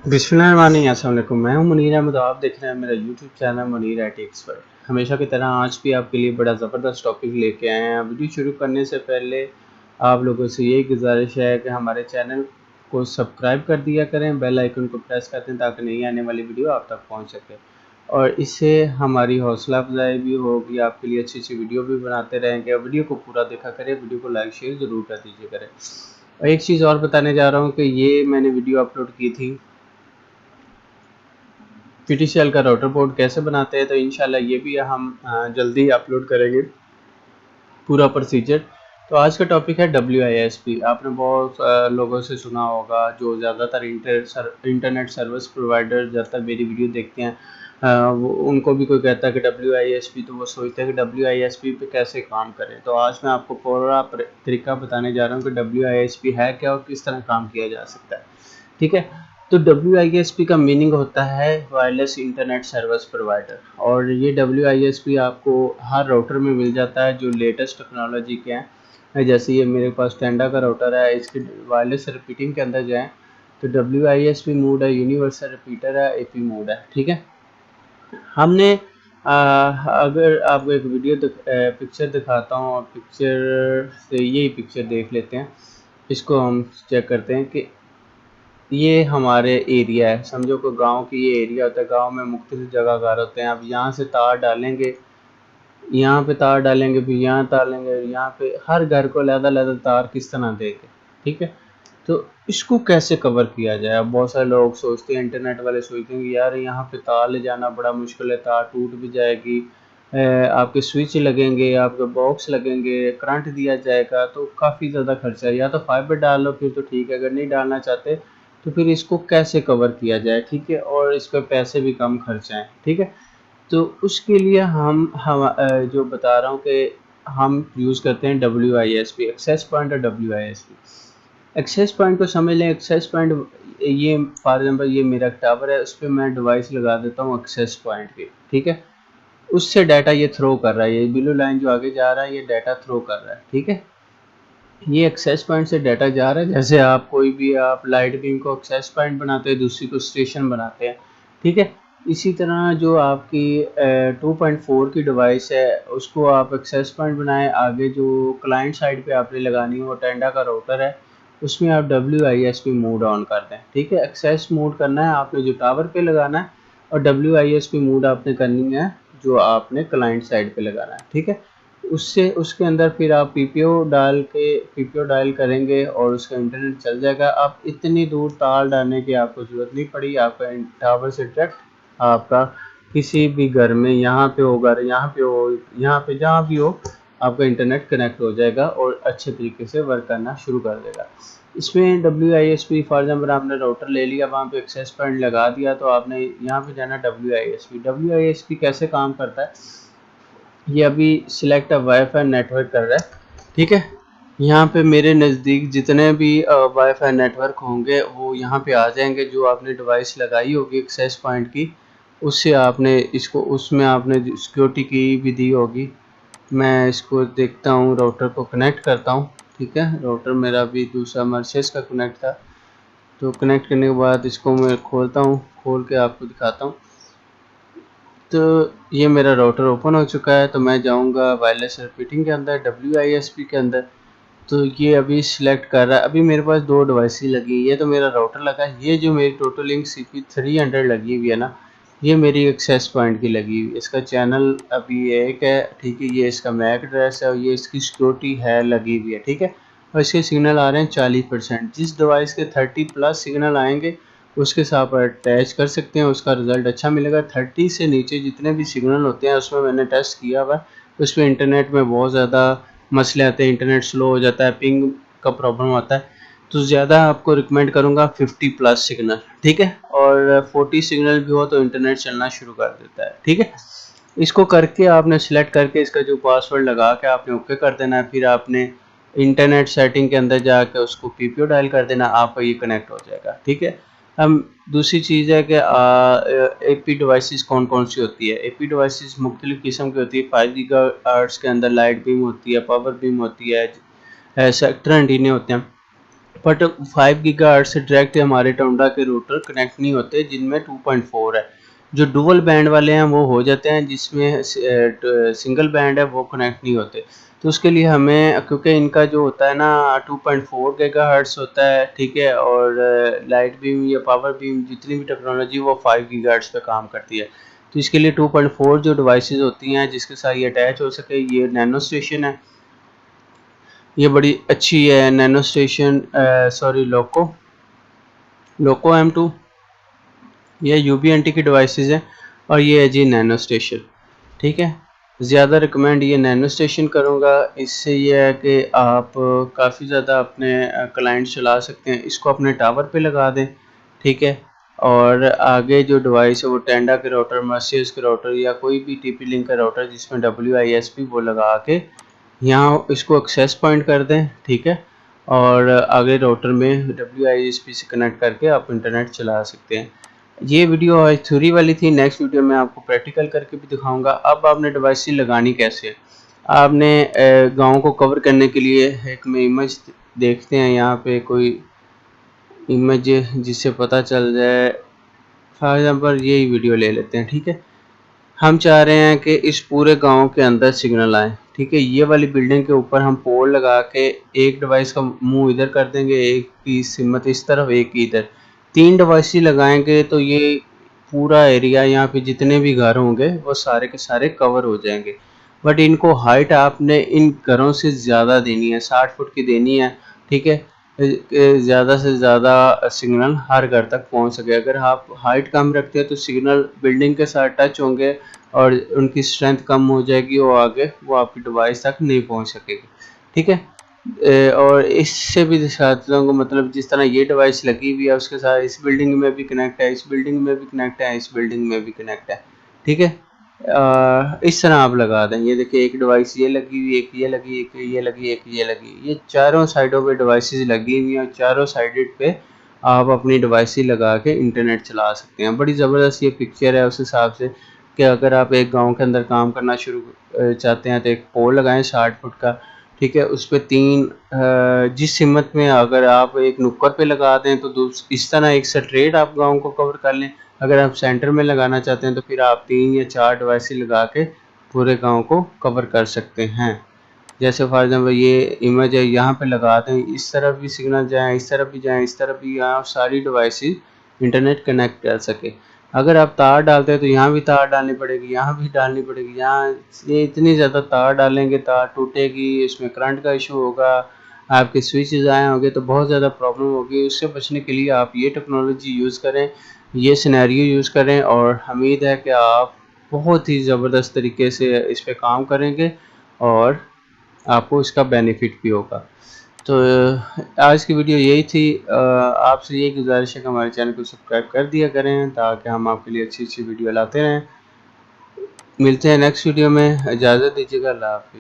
बिस्मिल्लाहिर्रहमानिर्रहीम। अस्सलाम वालेकुम। मैं हूं मुनीर अहमद। आप देख रहे हैं मेरा YouTube channel Munir IT expert. हमेशा की तरह आज भी आपके लिए बड़ा ज़बरदस्त टॉपिक लेके आए हैं। वीडियो शुरू करने से पहले आप लोगों से यही गुजारिश है कि हमारे चैनल को सब्सक्राइब कर दिया करें, बेल आइकन को प्रेस कर दें ताकि नई आने वाली वीडियो आप तक पहुँच सके और इससे हमारी हौसला अफजाई भी होगी, आपके लिए अच्छी अच्छी वीडियो भी बनाते रहेंगे। और वीडियो को पूरा देखा करें, वीडियो को लाइक शेयर ज़रूर कर दीजिए करें। और एक चीज़ और बताने जा रहा हूँ कि ये मैंने वीडियो अपलोड की थी PTCL का राउटर बोर्ड कैसे बनाते हैं, तो इंशाल्लाह ये भी हम जल्दी अपलोड करेंगे पूरा प्रोसीजर। तो आज का टॉपिक है WISP। आपने बहुत लोगों से सुना होगा, जो ज़्यादातर इंटरनेट सर्विस प्रोवाइडर ज़्यादातर मेरी वीडियो देखते हैं, उनको भी कोई कहता है कि WISP, तो वो सोचते हैं कि WISP पे कैसे काम करें। तो आज मैं आपको पूरा तरीका बताने जा रहा हूँ कि WISP है क्या और किस तरह काम किया जा सकता है। ठीक है, तो WISP का मीनिंग होता है वायरलेस इंटरनेट सर्विस प्रोवाइडर। और ये WISP आपको हर राउटर में मिल जाता है जो लेटेस्ट टेक्नोलॉजी के हैं। जैसे ये मेरे पास टेंडा का राउटर है, इसके वायरलेस रिपीटिंग के अंदर जाएँ तो WISP मोड है, यूनिवर्सल रिपीटर है, AP मोड है। ठीक है, हमने अगर आपको एक पिक्चर दिखाता हूँ और पिक्चर से यही पिक्चर देख लेते हैं। इसको हम चेक करते हैं कि ये हमारे एरिया है, समझो कि गांव की ये एरिया होता है। गांव में मुख्तलिफ जगह घर होते हैं। अब यहाँ से तार डालेंगे, यहाँ पे तार डालेंगे, फिर यहाँ तार डालेंगे, यहाँ पे हर घर को अलग-अलग तार किस तरह देंगे। ठीक है, तो इसको कैसे कवर किया जाए। अब बहुत सारे लोग सोचते हैं, इंटरनेट वाले सोचते हैं कि यार यहाँ पे तार ले जाना बड़ा मुश्किल है, तार टूट भी जाएगी, आपके स्विच लगेंगे, आपके बॉक्स लगेंगे, करंट दिया जाएगा, तो काफ़ी ज़्यादा खर्चा है। या तो फाइबर डाल लो फिर तो ठीक है, अगर नहीं डालना चाहते तो फिर इसको कैसे कवर किया जाए। ठीक है, और इसके पैसे भी कम खर्च आएँ। ठीक है, तो उसके लिए हम जो बता रहा हूँ कि हम यूज़ करते हैं WISP, एक्सेस पॉइंट और WISP। एक्सेस पॉइंट को समझ लें। एक्सेस पॉइंट, ये फॉर एग्जांपल ये मेरा टावर है, उस पर मैं डिवाइस लगा देता हूँ एक्सेस पॉइंट पे। ठीक है, उससे डाटा ये थ्रो कर रहा है, ये ब्लू लाइन जो आगे जा रहा है ये डाटा थ्रो कर रहा है। ठीक है, ये एक्सेस पॉइंट से डाटा जा रहा है। जैसे आप कोई भी आप लाइट बीम को एक्सेस पॉइंट बनाते हैं, दूसरी को स्टेशन बनाते हैं। ठीक है, इसी तरह जो आपकी 2.4 की डिवाइस है उसको आप एक्सेस पॉइंट बनाएं। आगे जो क्लाइंट साइड पे आपने लगानी हो, टेंडा का राउटर है, उसमें आप WISP मोड ऑन कर दें। ठीक है, एक्सेस मोड करना है आपने जो टावर पे लगाना है, और WISP मोड आपने करनी है जो आपने क्लाइंट साइड पे लगाना है। ठीक है, उससे उसके अंदर फिर आप PPO डायल करेंगे और उसका इंटरनेट चल जाएगा। आप इतनी दूर तार डालने की आपको ज़रूरत नहीं पड़ी। आपका टावर से डायरेक्ट आपका किसी भी घर में, यहाँ पे हो घर, यहाँ पे हो, यहाँ पे जहाँ भी हो, आपका इंटरनेट कनेक्ट हो जाएगा और अच्छे तरीके से वर्क करना शुरू कर देगा। इसमें WISP फॉर एग्जाम्पल आपने राउटर ले लिया, वहाँ पे एक्सेस पॉइंट लगा दिया, तो आपने यहाँ पे जाना WISP कैसे काम करता है। ये अभी सिलेक्ट वाईफाई नेटवर्क कर रहा है। ठीक है, यहाँ पे मेरे नज़दीक जितने भी वाईफाई नेटवर्क होंगे वो यहाँ पे आ जाएंगे। जो आपने डिवाइस लगाई होगी एक्सेस पॉइंट की, उससे आपने इसको, उसमें आपने सिक्योरिटी की भी दी होगी। मैं इसको देखता हूँ, राउटर को कनेक्ट करता हूँ। ठीक है, राउटर मेरा भी दूसरा मर्सेस का कनेक्ट था, तो कनेक्ट करने के बाद इसको मैं खोलता हूँ, खोल के आपको दिखाता हूँ। तो ये मेरा राउटर ओपन हो चुका है, तो मैं जाऊंगा वायरलेस रिपीटिंग के अंदर, WISP के अंदर। तो ये अभी सिलेक्ट कर रहा है। अभी मेरे पास दो डिवाइस लगी, ये तो मेरा राउटर लगा है, ये जो मेरी टोटल लिंक CP300 लगी हुई है ना, ये मेरी एक्सेस पॉइंट की लगी हुई। इसका चैनल अभी एक है। ठीक है, ये इसका मैक एड्रेस है और ये इसकी सिक्योरिटी है लगी हुई है। ठीक है, और इसके सिग्नल आ रहे हैं 40%। जिस डिवाइस के 30+ सिग्नल आएंगे उसके साथ अटैच कर सकते हैं, उसका रिज़ल्ट अच्छा मिलेगा। 30 से नीचे जितने भी सिग्नल होते हैं, उसमें मैंने टेस्ट किया हुआ, उस पर इंटरनेट में बहुत ज़्यादा मसले आते हैं, इंटरनेट स्लो हो जाता है, पिंग का प्रॉब्लम आता है। तो ज़्यादा आपको रिकमेंड करूँगा 50+ सिग्नल। ठीक है, और 40 सिग्नल भी हो तो इंटरनेट चलना शुरू कर देता है। ठीक है, इसको करके आपने सिलेक्ट करके इसका जो पासवर्ड लगा के आपने ओके कर देना है। फिर आपने इंटरनेट सेटिंग के अंदर जाके उसको PPO डायल कर देना, आपका ये कनेक्ट हो जाएगा। ठीक है, हम दूसरी चीज़ है कि AP डिवाइसेस कौन कौन सी होती है। AP डिवाइसेस मुख्तलिफ़ किस्म की होती है। 5 गीगाहर्ट्ज़ के अंदर लाइट बीम होती है, पावर बीम होती है, सेक्टर एंटीने होते हैं। बट 5 गीगाहर्ट्ज़ से डायरेक्ट हमारे टोंडा के रूटर कनेक्ट नहीं होते जिनमें 2.4 है। जो डुअल बैंड वाले हैं वो हो जाते हैं, जिसमें सिंगल बैंड है वो कनेक्ट नहीं होते। तो उसके लिए हमें, क्योंकि इनका जो होता है ना 2.4 गीगाहर्ट्ज़ होता है, ठीक है, और लाइट बीम या पावर बीम जितनी भी टेक्नोलॉजी वो 5 गीगाहर्ट्ज़ पे काम करती है। तो इसके लिए 2.4 जो डिवाइसेस होती हैं जिसके साथ ये अटैच हो सके, ये नैनो स्टेशन है। ये बड़ी अच्छी है नैनो स्टेशन, सॉरी लोको M2, ये UBNT की डिवाइसेस हैं। और ये है जी नैनो स्टेशन, ठीक है। ज़्यादा रिकमेंड ये नैनो स्टेशन करूँगा, इससे ये है कि आप काफ़ी ज़्यादा अपने क्लाइंट चला सकते हैं। इसको अपने टावर पे लगा दें, ठीक है। और आगे जो डिवाइस है वो टेंडा के राउटर, मर्सियस के राउटर या कोई भी TP लिंक का राउटर जिसमें WISP वो लगा के यहाँ इसको एक्सेस पॉइंट कर दें, ठीक है। और आगे राउटर में WISP से कनेक्ट करके आप इंटरनेट चला सकते हैं। ये वीडियो आज थ्योरी वाली थी, नेक्स्ट वीडियो में आपको प्रैक्टिकल करके भी दिखाऊंगा। अब आपने डिवाइस लगानी कैसे है। आपने गाँव को कवर करने के लिए एक में इमेज देखते हैं, यहाँ पे कोई इमेज जिससे पता चल जाए। फॉर एग्जाम्पल ये वीडियो ले लेते हैं, ठीक है। हम चाह रहे हैं कि इस पूरे गांव के अंदर सिग्नल आए, ठीक है। ये वाली बिल्डिंग के ऊपर हम पोल लगा के एक डिवाइस का मुंह इधर कर देंगे, एक की सिमत इस तरफ, एक की इधर, 3 डिवाइस ही लगाएंगे तो ये पूरा एरिया यहाँ पे जितने भी घर होंगे वो सारे के सारे कवर हो जाएंगे। बट इनको हाइट आपने इन घरों से ज़्यादा देनी है, 60 फुट की देनी है, ठीक है। ज़्यादा से ज़्यादा सिग्नल हर घर तक पहुंच सके। अगर आप हाइट कम रखते हैं तो सिग्नल बिल्डिंग के साथ टच होंगे और उनकी स्ट्रेंथ कम हो जाएगी, और आगे वो आपकी डिवाइस तक नहीं पहुंच सकेगी, ठीक है। और इससे भी दिखाता हूँ, मतलब जिस तरह ये डिवाइस लगी हुई है उसके साथ इस बिल्डिंग में भी कनेक्ट है, इस बिल्डिंग में भी कनेक्ट है, इस बिल्डिंग में भी कनेक्ट है, ठीक है। इस तरह आप लगा दें। ये देखिए एक डिवाइस ये लगी हुई, एक ये लगी, एक ये लगी, एक ये लगी, ये चारों साइडों पे डिवाइसेस लगी हुई हैं और चारों साइडेड पे आप अपनी डिवाइस लगा के इंटरनेट चला सकते हैं। बड़ी ज़बरदस्त ये पिक्चर है उस हिसाब से कि अगर आप एक गांव के अंदर काम करना शुरू चाहते हैं तो एक पोल लगाएं 60 फुट का, ठीक है। उस पर 3 जिस हिम्मत में अगर आप एक नुक्कड़ पे लगा दें तो इस तरह एक स्ट्रेट आप गांव को कवर कर लें। अगर आप सेंटर में लगाना चाहते हैं तो फिर आप 3 या 4 डिवाइस लगा के पूरे गांव को कवर कर सकते हैं। जैसे फॉर एग्जाम्पल ये इमेज है, यहाँ पे लगा दें, इस तरफ भी सिग्नल जाए, इस तरफ भी जाए, इस तरफ भी, यहाँ सारी डिवाइसेस इंटरनेट कनेक्ट कर सके। अगर आप तार डालते हैं तो यहाँ भी तार डालनी पड़ेगी, यहाँ भी डालनी पड़ेगी, यहाँ ये इतनी ज़्यादा तार डालेंगे तार टूटेगी, इसमें करंट का इशू होगा, आपके स्विचेस आए होंगे तो बहुत ज़्यादा प्रॉब्लम होगी। उससे बचने के लिए आप ये टेक्नोलॉजी यूज़ करें, ये सिनेरियो यूज़ करें, और उम्मीद है कि आप बहुत ही ज़बरदस्त तरीके से इस पर काम करेंगे और आपको इसका बेनिफिट भी होगा। तो आज की वीडियो यही थी। आपसे यही गुजारिश है कि हमारे चैनल को सब्सक्राइब कर दिया करें ताकि हम आपके लिए अच्छी अच्छी वीडियो लाते रहें। मिलते हैं नेक्स्ट वीडियो में, इजाज़त दीजिएगा, अल्लाह हाफ़िज़।